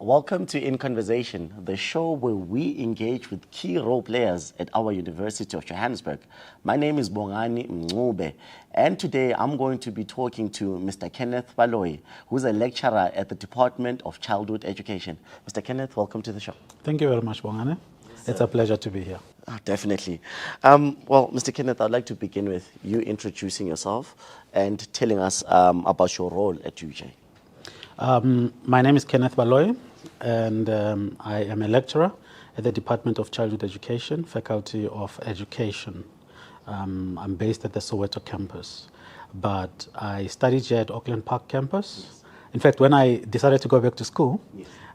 Welcome to In Conversation, the show where we engage with key role players at our University of Johannesburg. My name is Bongani Mncube, and today I'm going to be talking to Mr. Kenneth Baloyi, who's a lecturer at the Department of Childhood Education. Mr. Kenneth, welcome to the show. Thank you very much, Bongani. It's a pleasure to be here. Definitely. Well, Mr. Kenneth, I'd like to begin with you introducing yourself and telling us about your role at UJ. My name is Kenneth Baloyi, and I am a lecturer at the Department of Childhood Education, Faculty of Education. I'm based at the Soweto campus, but I studied here at Auckland Park campus. Yes. In fact, when I decided to go back to school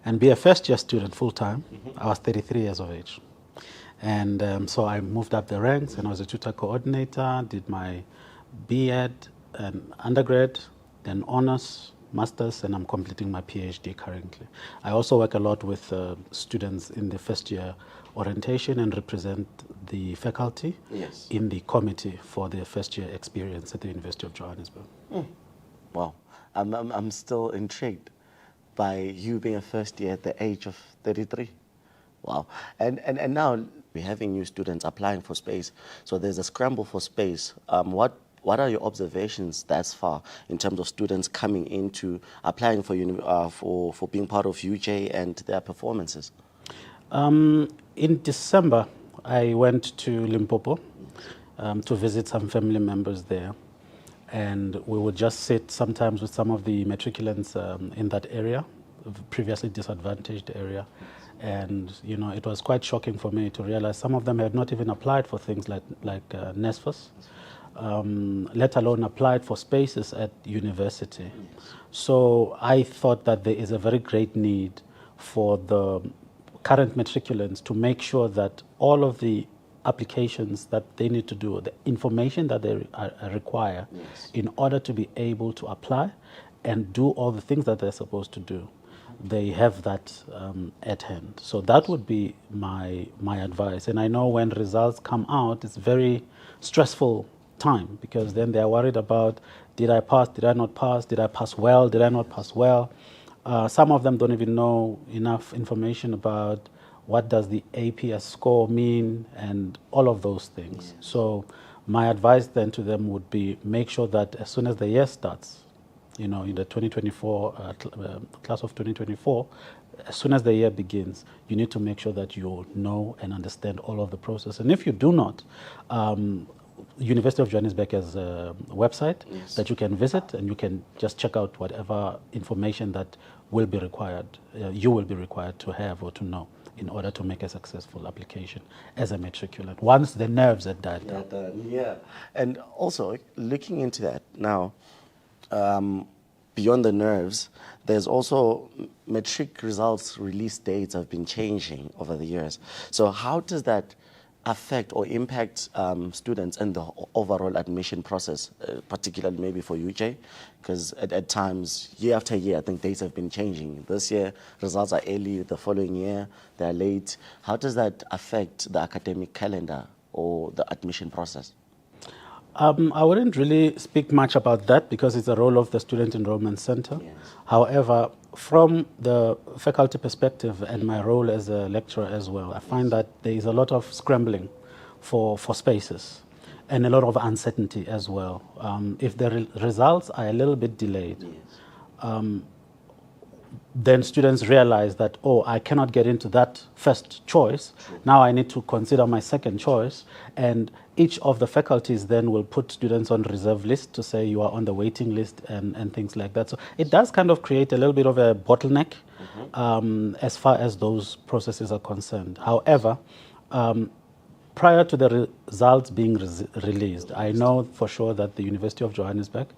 and be a first-year student full-time, I was 33 years of age. And so I moved up the ranks, and I was a tutor coordinator, did my B.Ed and undergrad, then honors, master's, and I'm completing my PhD currently. I also work a lot with students in the first year orientation and represent the faculty in the committee for the first year experience at the University of Johannesburg. Wow, I'm still intrigued by you being a first year at the age of 33. Wow, and now we're having new students applying for space, so there's a scramble for space. What are your observations thus far in terms of students coming into applying for being part of UJ and their performances? In December, I went to Limpopo to visit some family members there, and we would just sit sometimes with some of the matriculants in that area, previously disadvantaged area. And you know, it was quite shocking for me to realize some of them had not even applied for things like NSFAS. Let alone applied for spaces at university. So I thought that there is a very great need for the current matriculants to make sure that all of the applications that they need to do, the information that they require in order to be able to apply and do all the things that they're supposed to do, they have that at hand. So that would be my advice. And I know when results come out, it's very stressful time, because then they are worried about, did I pass, did I not pass, did I pass well, did I not pass well. Some of them don't even know enough information about what does the APS score mean and all of those things. So my advice then to them would be, make sure that as soon as the year starts, you know, in the 2024 class of 2024, as soon as the year begins, you need to make sure that you know and understand all of the process. And if you do not, University of Johannesburg has a website that you can visit, and you can just check out whatever information that will be required, you will be required to have or to know in order to make a successful application as a matriculant, once the nerves are died down. Yeah, and also looking into that now, beyond the nerves, there's also Matric results release dates have been changing over the years. So how does that affect or impact students and the overall admission process, particularly maybe for UJ? Because at times, year after year, I think dates have been changing. This year, results are early, the following year, they're late. How does that affect the academic calendar or the admission process? I wouldn't really speak much about that, because it's a role of the Student Enrollment Center. However, from the faculty perspective and my role as a lecturer as well, I find that there is a lot of scrambling for spaces and a lot of uncertainty as well. If the results are a little bit delayed, then students realize that, oh, I cannot get into that first choice. Now I need to consider my second choice. And each of the faculties then will put students on reserve list to say you are on the waiting list and things like that. So it does kind of create a little bit of a bottleneck as far as those processes are concerned. However, prior to the results being released, I know for sure that the University of Johannesburg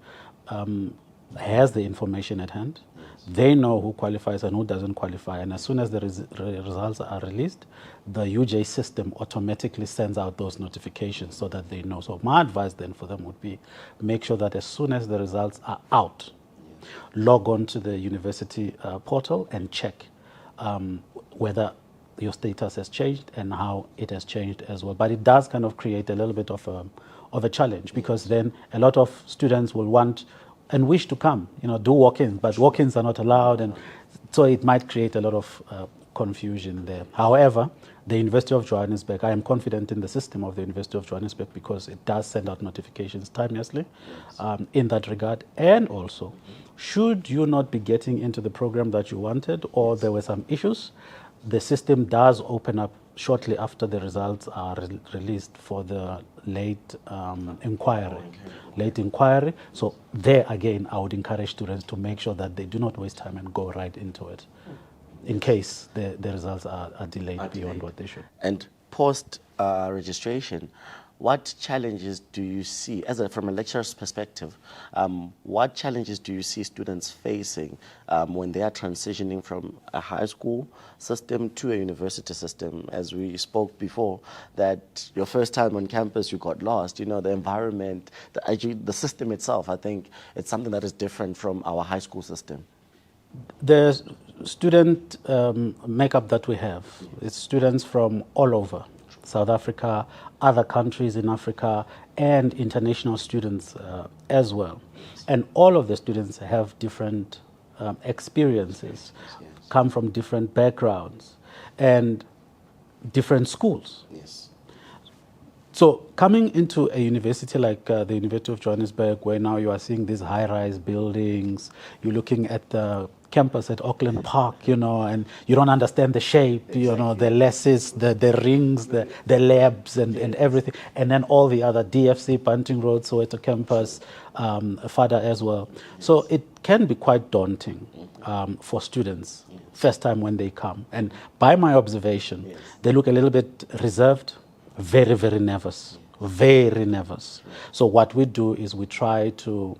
has the information at hand. They know who qualifies and who doesn't qualify. And as soon as the results are released, the UJ system automatically sends out those notifications so that they know. So my advice then for them would be, make sure that as soon as the results are out, log on to the university portal and check whether your status has changed and how it has changed as well. But it does kind of create a little bit of a challenge, because then a lot of students will want and wish to come, do walk-ins, but walk-ins are not allowed, and so it might create a lot of confusion there. However, the University of Johannesburg, I am confident in the system of the University of Johannesburg because it does send out notifications timelessly in that regard. And also, should you not be getting into the program that you wanted or there were some issues, the system does open up shortly after the results are released for the late inquiry. Late inquiry. So there again, I would encourage students to make sure that they do not waste time and go right into it, in case the results are delayed beyond what they should. And post registration, what challenges do you see, from a lecturer's perspective, what challenges do you see students facing when they are transitioning from a high school system to a university system? As we spoke before, that your first time on campus, you got lost, the environment, the system itself, I think it's something that is different from our high school system. The student makeup that we have is students from all over South Africa, other countries in Africa, and international students as well. And all of the students have different experiences, come from different backgrounds, and different schools. Yes. So coming into a university like the University of Johannesburg, where now you are seeing these high-rise buildings, you're looking at the campus at Auckland Park, and you don't understand the shape, the lasses, the rings, the labs and everything. And then all the other DFC, Bunting Road, Soweto campus, FADA as well. So it can be quite daunting for students, first time when they come. And by my observation, they look a little bit reserved, very, very nervous, very nervous. So what we do is we try to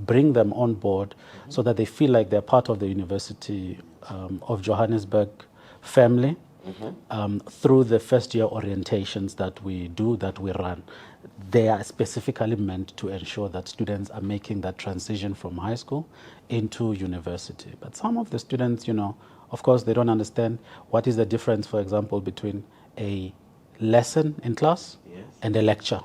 bring them on board so that they feel like they're part of the University of Johannesburg family through the first year orientations that we do, that we run. They are specifically meant to ensure that students are making that transition from high school into university. But some of the students, of course, they don't understand what is the difference, for example, between a lesson in class and a lecture.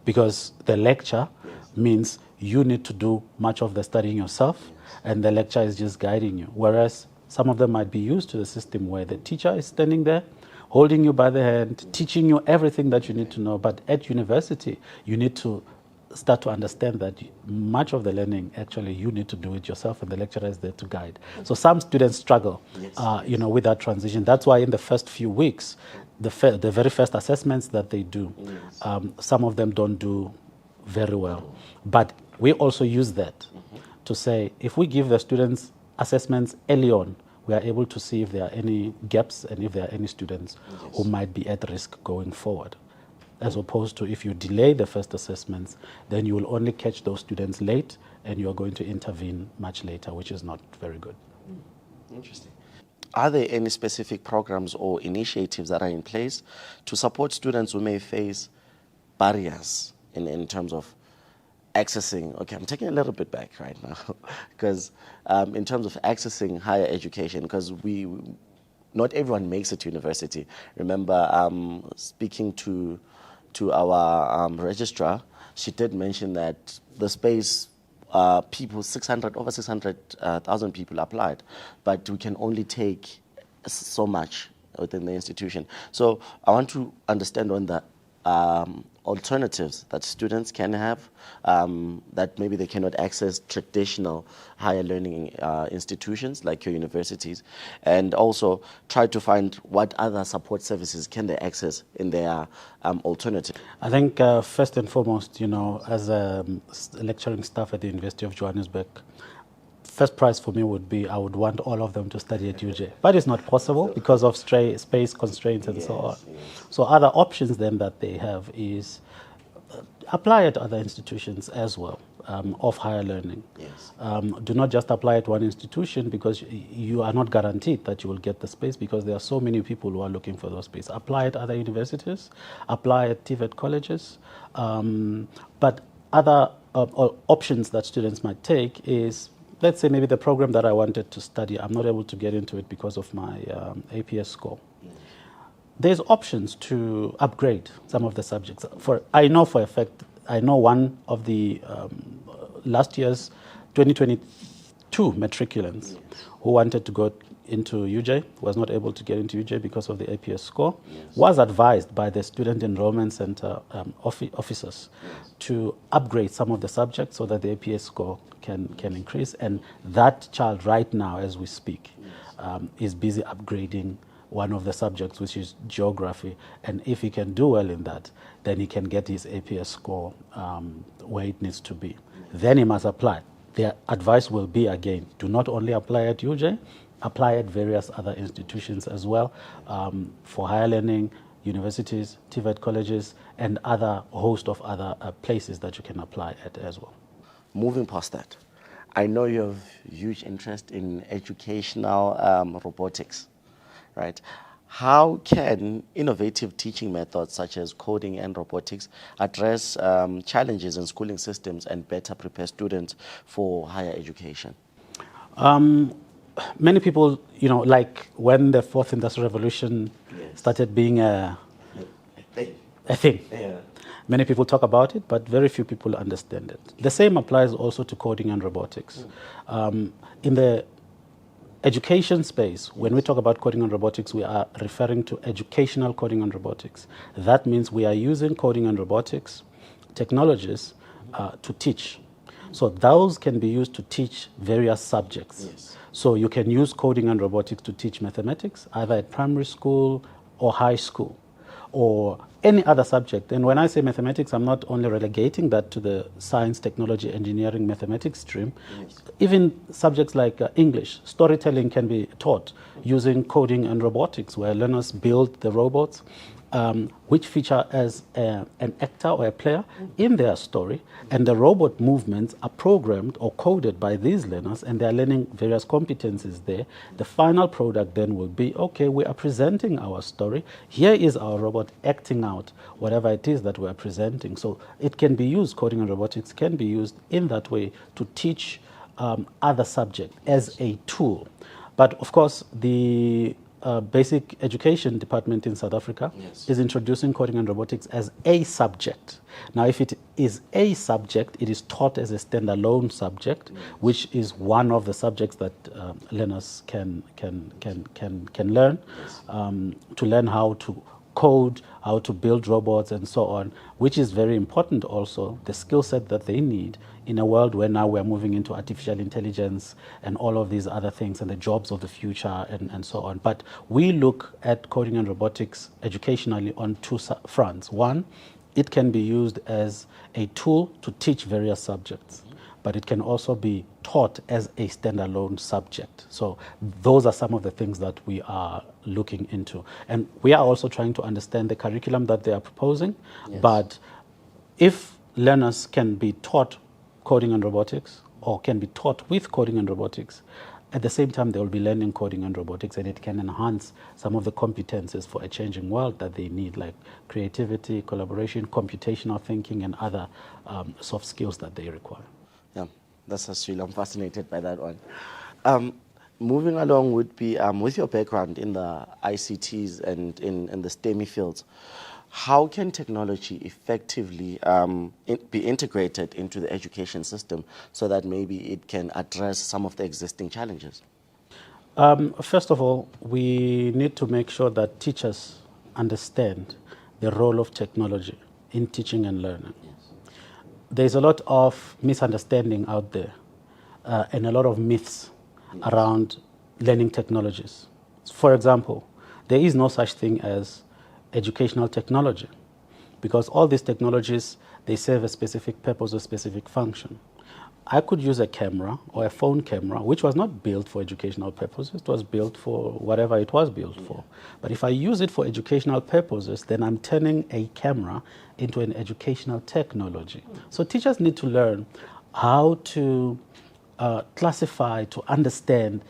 Because the lecture means you need to do much of the studying yourself, and the lecture is just guiding you. Whereas some of them might be used to the system where the teacher is standing there, holding you by the hand, teaching you everything that you need to know. But at university, you need to start to understand that much of the learning, actually, you need to do it yourself, and the lecturer is there to guide. So some students struggle, with that transition. That's why in the first few weeks, the very first assessments that they do, some of them don't do very well. But we also use that to say, if we give the students assessments early on, we are able to see if there are any gaps and if there are any students who might be at risk going forward. As opposed to if you delay the first assessments, then you will only catch those students late and you are going to intervene much later, which is not very good. Interesting. Are there any specific programs or initiatives that are in place to support students who may face barriers in terms of accessing, okay, I'm taking a little bit back right now, because in terms of accessing higher education, because not everyone makes it to university. Remember, speaking to our registrar, she did mention that the space, over 600,000 people applied, but we can only take so much within the institution. So I want to understand on the alternatives that students can have, that maybe they cannot access traditional higher learning institutions like your universities, and also try to find what other support services can they access in their alternative. I think first and foremost, as a lecturing staff at the University of Johannesburg, first prize for me would be I would want all of them to study at UJ. But it's not possible because of space constraints and so on. So other options then that they have is apply at other institutions as well of higher learning. Do not just apply at one institution because you are not guaranteed that you will get the space because there are so many people who are looking for those space. Apply at other universities, apply at TVET colleges. But other options that students might take is, let's say maybe the program that I wanted to study, I'm not able to get into it because of my APS score. There's options to upgrade some of the subjects. I know for a fact, I know one of the last year's 2022 matriculants who wanted to go into UJ, was not able to get into UJ because of the APS score, was advised by the Student Enrollment Center officers to upgrade some of the subjects so that the APS score can increase. And that child right now, as we speak, is busy upgrading one of the subjects, which is geography. And if he can do well in that, then he can get his APS score where it needs to be. Then he must apply. Their advice will be, again, do not only apply at UJ, apply at various other institutions as well, for higher learning, universities, TVET colleges, and other host of other places that you can apply at as well. Moving past that, I know you have huge interest in educational robotics, right? How can innovative teaching methods such as coding and robotics address challenges in schooling systems and better prepare students for higher education? Many people, like when the fourth industrial revolution started being a thing. Yeah. Many people talk about it, but very few people understand it. The same applies also to coding and robotics. In the education space, when we talk about coding and robotics, we are referring to educational coding and robotics. That means we are using coding and robotics technologies to teach. So those can be used to teach various subjects. Yes. So you can use coding and robotics to teach mathematics, either at primary school or high school, or any other subject. And when I say mathematics, I'm not only relegating that to the science, technology, engineering, mathematics stream. Yes. Even subjects like English, storytelling can be taught using coding and robotics, where learners build the robots, which feature as an actor or a player in their story, and the robot movements are programmed or coded by these learners, and they're learning various competencies there. The final product then will be, okay, we are presenting our story. Here is our robot acting out whatever it is that we are presenting. So it can be used, coding and robotics can be used in that way to teach other subjects as a tool. But of course, the Basic Education Department in South Africa is introducing coding and robotics as a subject. Now, if it is a subject, it is taught as a standalone subject, which is one of the subjects that learners can learn, to learn how to code, how to build robots, and so on, which is very important also, the skill set that they need in a world where now we're moving into artificial intelligence and all of these other things and the jobs of the future and so on. But we look at coding and robotics educationally on two fronts. One, it can be used as a tool to teach various subjects, but it can also be taught as a standalone subject. So those are some of the things that we are looking into. And we are also trying to understand the curriculum that they are proposing. But if learners can be taught coding and robotics, or can be taught with coding and robotics, at the same time they will be learning coding and robotics, and it can enhance some of the competences for a changing world that they need, like creativity, collaboration, computational thinking, and other soft skills that they require. Yeah, that's actually, I'm fascinated by that one. Moving along would be, with your background in the ICTs and in the STEMI fields, how can technology effectively be integrated into the education system so that maybe it can address some of the existing challenges? First of all, we need to make sure that teachers understand the role of technology in teaching and learning. There's a lot of misunderstanding out there and a lot of myths around learning technologies. For example, there is no such thing as educational technology, because all these technologies, they serve a specific purpose or specific function. I could use a camera or a phone camera, which was not built for educational purposes. It was built for whatever it was built for. But if I use it for educational purposes, then I'm turning a camera into an educational technology. So teachers need to learn how to classify, to understand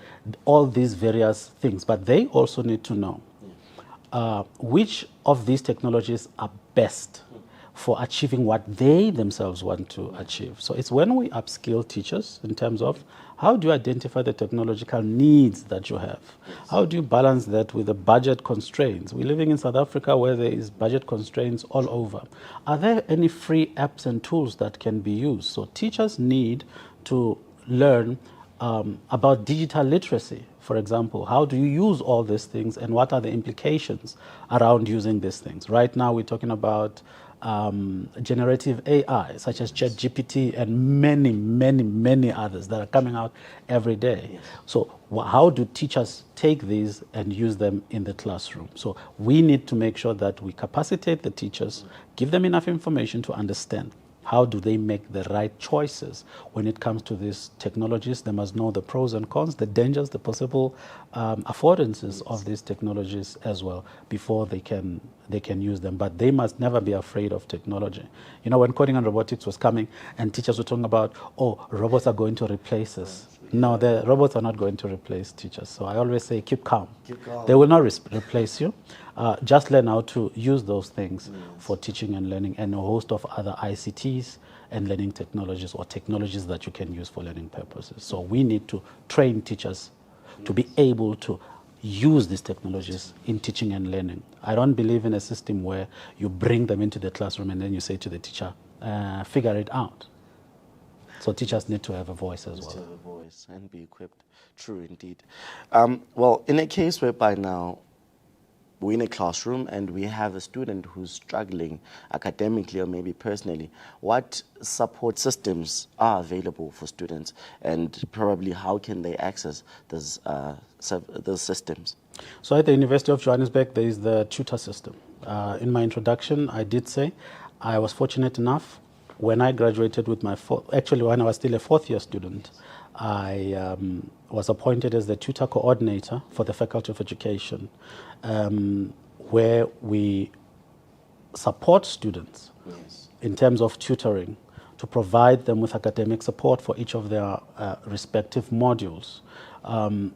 all these various things. But they also need to know which of these technologies are best for achieving what they themselves want to achieve. So it's when we upskill teachers in terms of how do you identify the technological needs that you have? How do you balance that with the budget constraints? We're living in South Africa where there is budget constraints all over. Are there any free apps and tools that can be used? So teachers need to learn about digital literacy, for example. How do you use all these things and what are the implications around using these things? Right now we're talking about generative AI, such as ChatGPT and many, many, many others that are coming out every day. Yes. So how do teachers take these and use them in the classroom? So we need to make sure that we capacitate the teachers, give them enough information to understand how do they make the right choices when it comes to these technologies. They must know the pros and cons, the dangers, the possible affordances of these technologies as well before they can use them. But they must never be afraid of technology. You know, when coding and robotics was coming and teachers were talking about, oh, robots are going to replace us. No, the robots are not going to replace teachers. So I always say, keep calm. Keep calm. They will not replace you. Just learn how to use those things for teaching and learning, and a host of other ICTs and learning technologies or technologies that you can use for learning purposes. So we need to train teachers to be able to use these technologies in teaching and learning. I don't believe in a system where you bring them into the classroom and then you say to the teacher, figure it out. So teachers need to have a voice as well. To have a voice and be equipped. True, indeed. Well, in a case whereby now we're in a classroom and we have a student who's struggling academically or maybe personally, what support systems are available for students, and probably how can they access those systems? So at the University of Johannesburg, there is the tutor system. In my introduction, I did say I was fortunate enough when I graduated with my actually when I was still a fourth-year student, I was appointed as the tutor coordinator for the Faculty of Education, where we support students in terms of tutoring to provide them with academic support for each of their respective modules.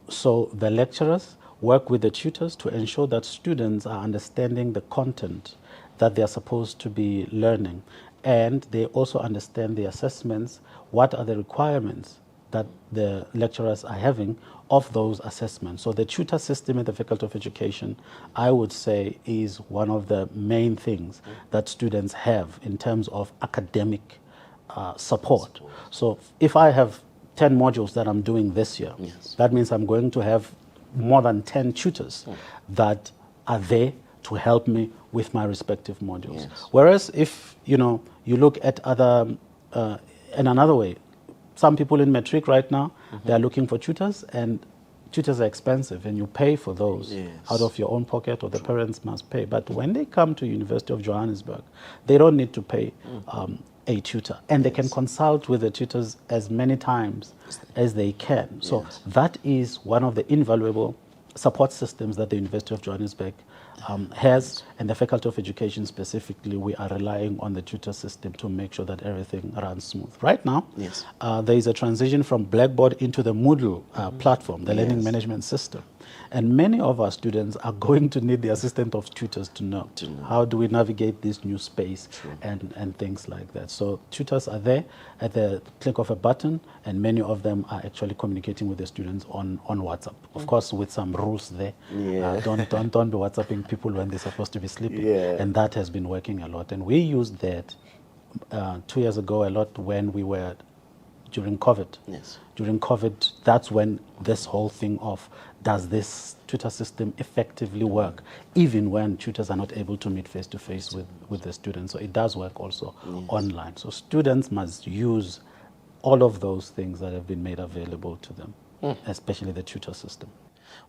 So the lecturers work with the tutors to ensure that students are understanding the content that they are supposed to be learning, and they also understand the assessments, what are the requirements that the lecturers are having of those assessments. So the tutor system at the Faculty of Education, I would say, is one of the main things that students have in terms of academic support. So if I have 10 modules that I'm doing this year, that means I'm going to have more than 10 tutors that are there to help me with my respective modules. Whereas if you look at other, in another way, some people in Matric right now, they are looking for tutors, and tutors are expensive, and you pay for those out of your own pocket, or the parents must pay. But when they come to University of Johannesburg, they don't need to pay a tutor, and they can consult with the tutors as many times as they can. So that is one of the invaluable support systems that the University of Johannesburg has, and the Faculty of Education specifically. We are relying on the tutor system to make sure that everything runs smooth. Right now, there is a transition from Blackboard into the Moodle platform, the learning management system. And many of our students are going to need the assistance of tutors to know how do we navigate this new space and things like that. So tutors are there at the click of a button, and many of them are actually communicating with the students on WhatsApp. Of course, with some rules there. Don't be WhatsApping people when they're supposed to be sleeping. And that has been working a lot. And we used that 2 years ago a lot when we were during COVID. During COVID, that's when this whole thing of does this tutor system effectively work, even when tutors are not able to meet face-to-face with the students. So it does work also online. So students must use all of those things that have been made available to them, especially the tutor system.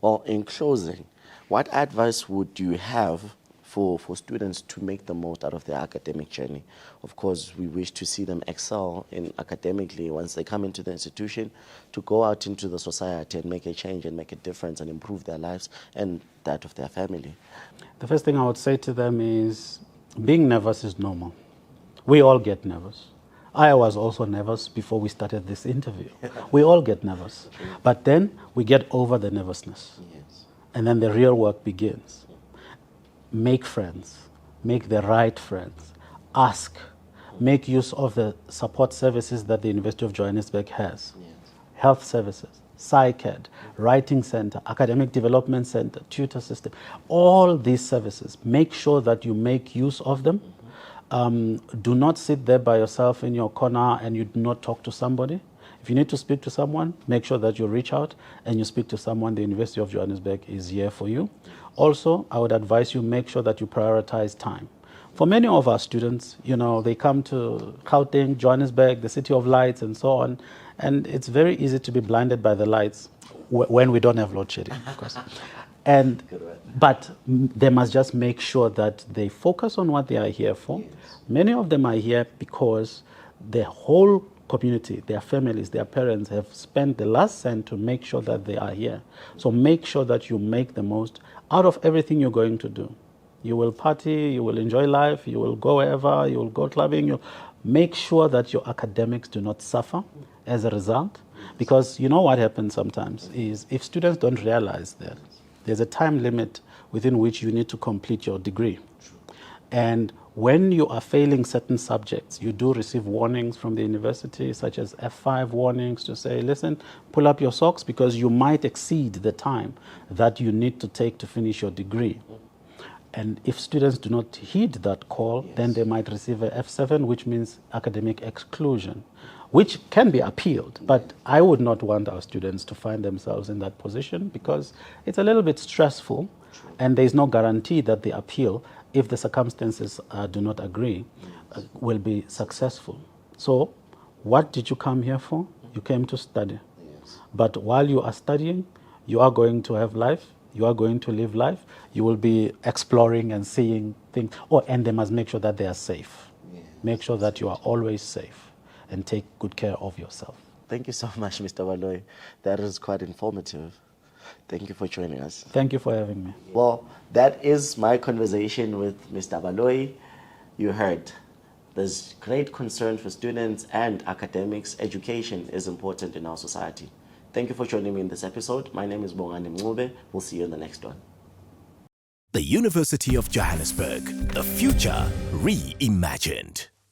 Well, in closing, what advice would you have for students to make the most out of their academic journey? Of course, we wish to see them excel in academically once they come into the institution, to go out into the society and make a change and make a difference and improve their lives and that of their family. The first thing I would say to them is being nervous is normal. We all get nervous. I was also nervous before we started this interview. We all get nervous. But then we get over the nervousness. And then the real work begins. Make friends, make the right friends, ask, make use of the support services that the University of Johannesburg has. health services, psych ed, writing center, academic development center, tutor system, all these services, make sure that you make use of them. Do not sit there by yourself in your corner and you do not talk to somebody. If you need to speak to someone, make sure that you reach out and you speak to someone. The University of Johannesburg is here for you. Also, I would advise you make sure that you prioritize time. For many of our students, they come to Gauteng, Johannesburg, the city of lights and so on, and it's very easy to be blinded by the lights when we don't have load shedding, of course. But they must just make sure that they focus on what they are here for. Yes. Many of them are here because the whole community, their families, their parents have spent the last cent to make sure that they are here. So make sure that you make the most out of everything you're going to do. You will party, you will enjoy life, you will go wherever, you will go clubbing. You make sure that your academics do not suffer as a result. Because you know what happens sometimes is if students don't realize that there's a time limit within which you need to complete your degree. And when you are failing certain subjects, you do receive warnings from the university, such as F5 warnings to say, listen, pull up your socks because you might exceed the time that you need to take to finish your degree. And if students do not heed that call, then they might receive a F7, which means academic exclusion, which can be appealed. But I would not want our students to find themselves in that position because it's a little bit stressful and there's no guarantee that the appeal, if the circumstances do not agree, will be successful. So what did you come here for? You came to study. But while you are studying, you are going to have life. You are going to live life. You will be exploring and seeing things. And they must make sure that they are safe. Make sure that you are always safe and take good care of yourself. Thank you so much, Mr. Baloyi. That is quite informative. Thank you for joining us. Thank you for having me. Well, that is my conversation with Mr. Baloyi. You heard there's great concern for students and academics. Education is important in our society. Thank you for joining me in this episode. My name is Bongani Mngube. We'll see you in the next one. The University of Johannesburg, the future reimagined.